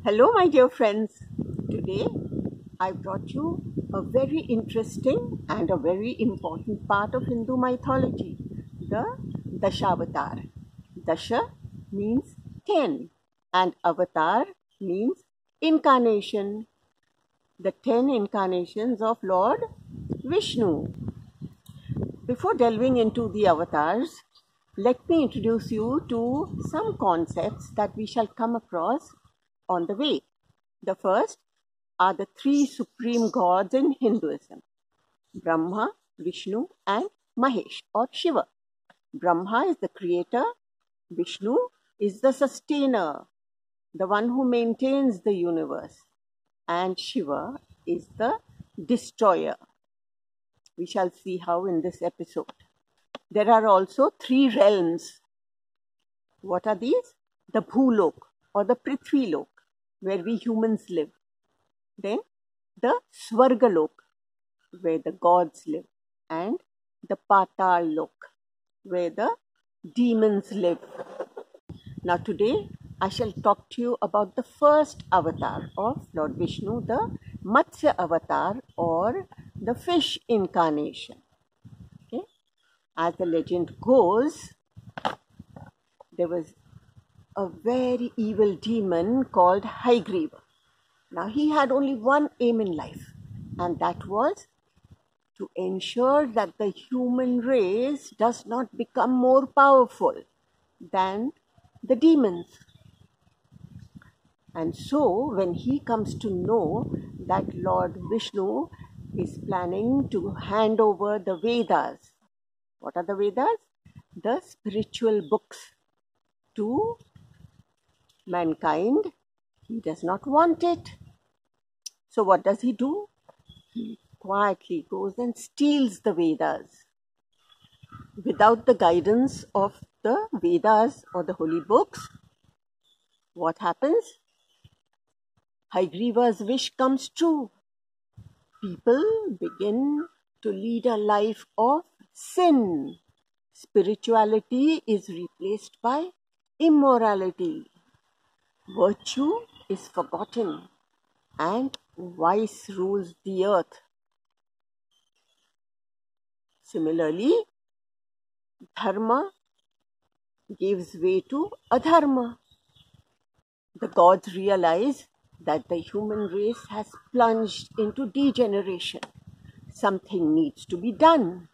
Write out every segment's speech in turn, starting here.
Hello, my dear friends. Today I brought you a very interesting and a very important part of Hindu mythology, the Dashavatar. Dasha means 10 and Avatar means incarnation. The 10 incarnations of Lord Vishnu. Before delving into the avatars, let me introduce you to some concepts that we shall come across on the way. The first are the three supreme gods in Hinduism: Brahma, Vishnu, and Mahesh or Shiva. Brahma is the creator, Vishnu is the sustainer, the one who maintains the universe, and Shiva is the destroyer. We shall see how in this episode. There are also three realms. What are these? The Bhulok or the Prithvilok, where we humans live. Then the Svargalok, where the gods live. And the Patal Lok, where the demons live. Now today I shall talk to you about the first avatar of Lord Vishnu, the Matsya avatar or the fish incarnation. Okay? As the legend goes, there was a very evil demon called Haigriva. Now he had only one aim in life, and that was to ensure that the human race does not become more powerful than the demons. And so when he comes to know that Lord Vishnu is planning to hand over the Vedas. What are the Vedas? The spiritual books to mankind. He does not want it. So what does he do? He quietly goes and steals the Vedas. Without the guidance of the Vedas or the holy books, what happens? Haigriva's wish comes true. People begin to lead a life of sin. Spirituality is replaced by immorality. Virtue is forgotten and vice rules the earth. Similarly, dharma gives way to adharma. The gods realize that the human race has plunged into degeneration. Something needs to be done.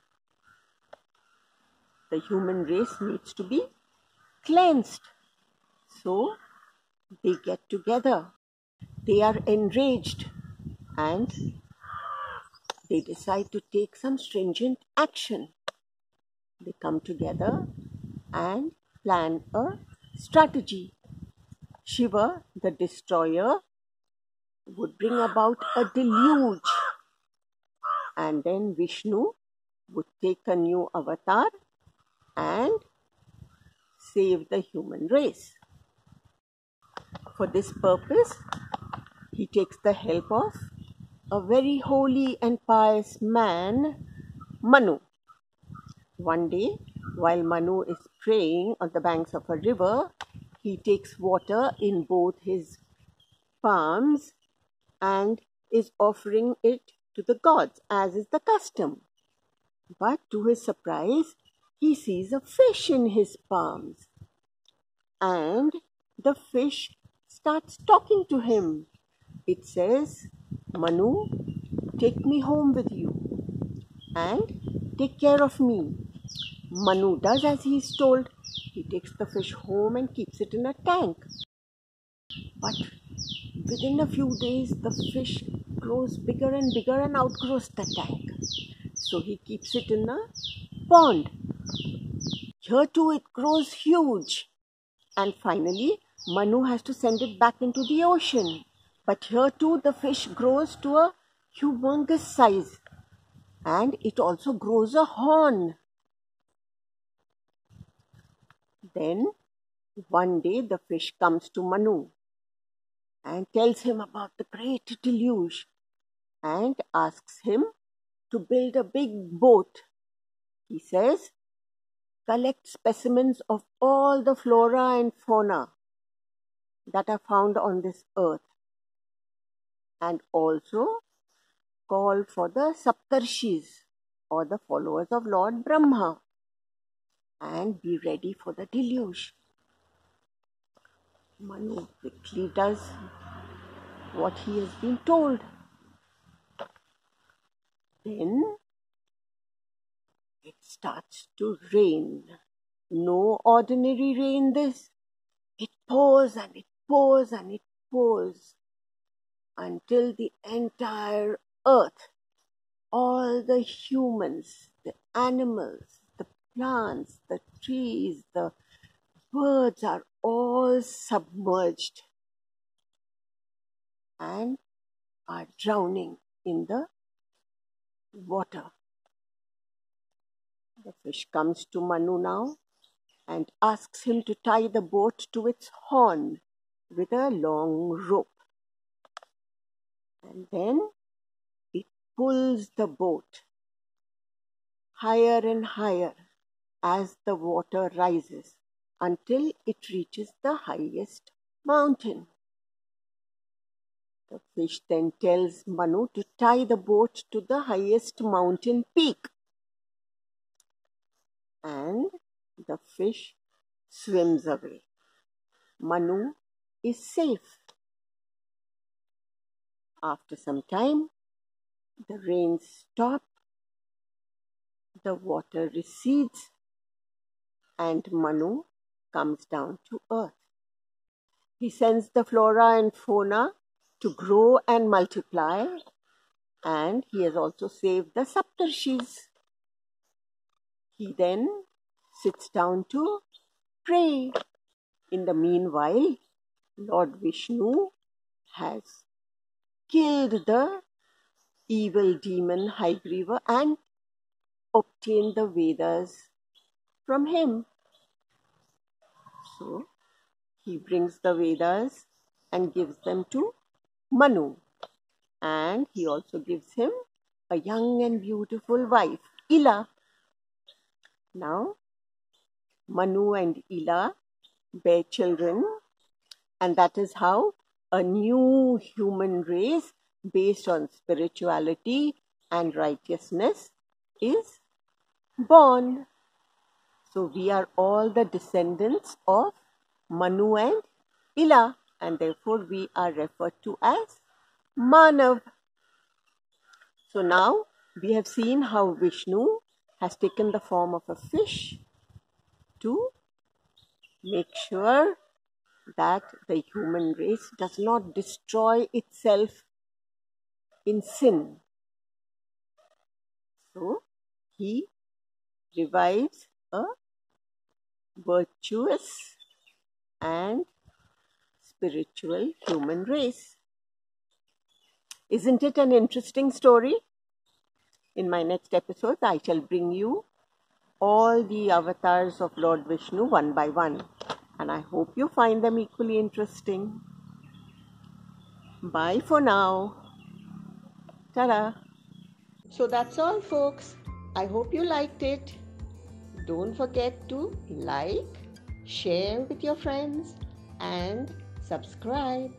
The human race needs to be cleansed. So they get together. They are enraged and they decide to take some stringent action. They come together and plan a strategy. Shiva, the destroyer, would bring about a deluge, and then Vishnu would take a new avatar and save the human race. For this purpose, he takes the help of a very holy and pious man, Manu. One day, while Manu is praying on the banks of a river, he takes water in both his palms and is offering it to the gods, as is the custom. But to his surprise, he sees a fish in his palms. And the fish starts talking to him. It says, "Manu, take me home with you and take care of me." Manu does as he is told. He takes the fish home and keeps it in a tank. But within a few days, the fish grows bigger and bigger and outgrows the tank. So he keeps it in a pond. Here too it grows huge. And finally, Manu has to send it back into the ocean. But here too the fish grows to a humongous size. And it also grows a horn. Then one day the fish comes to Manu and tells him about the great deluge and asks him to build a big boat. He says, "Collect specimens of all the flora and fauna that are found on this earth, and also call for the Saptarshis, or the followers of Lord Brahma, and be ready for the deluge. Manu quickly does what he has been told. Then it starts to rain. No ordinary rain this. It pours and it pours and it pours until the entire earth, all the humans, the animals, the plants, the trees, the birds are all submerged and are drowning in the water. The fish comes to Manu now and asks him to tie the boat to its horn with a long rope. And then it pulls the boat higher and higher as the water rises until it reaches the highest mountain. The fish then tells Manu to tie the boat to the highest mountain peak. And the fish swims away. Manu is safe. After some time, the rains stop, the water recedes, and Manu comes down to earth. He sends the flora and fauna to grow and multiply, and he has also saved the Saptarshis. He then sits down to pray. In the meanwhile, Lord Vishnu has killed the evil demon Haigriva and obtained the Vedas from him. So he brings the Vedas and gives them to Manu, and he also gives him a young and beautiful wife, Ila. Now Manu and Ila bear children, and that is how a new human race based on spirituality and righteousness is born. So we are all the descendants of Manu and Ila, and therefore we are referred to as Manav. So now we have seen how Vishnu has taken the form of a fish to make sure that the human race does not destroy itself in sin. So he revives a virtuous and spiritual human race. Isn't it an interesting story? In my next episode, I shall bring you all the avatars of Lord Vishnu one by one, and I hope you find them equally interesting. Bye for now. Ta-da! So that's all, folks. I hope you liked it. Don't forget to like, share with your friends, and subscribe.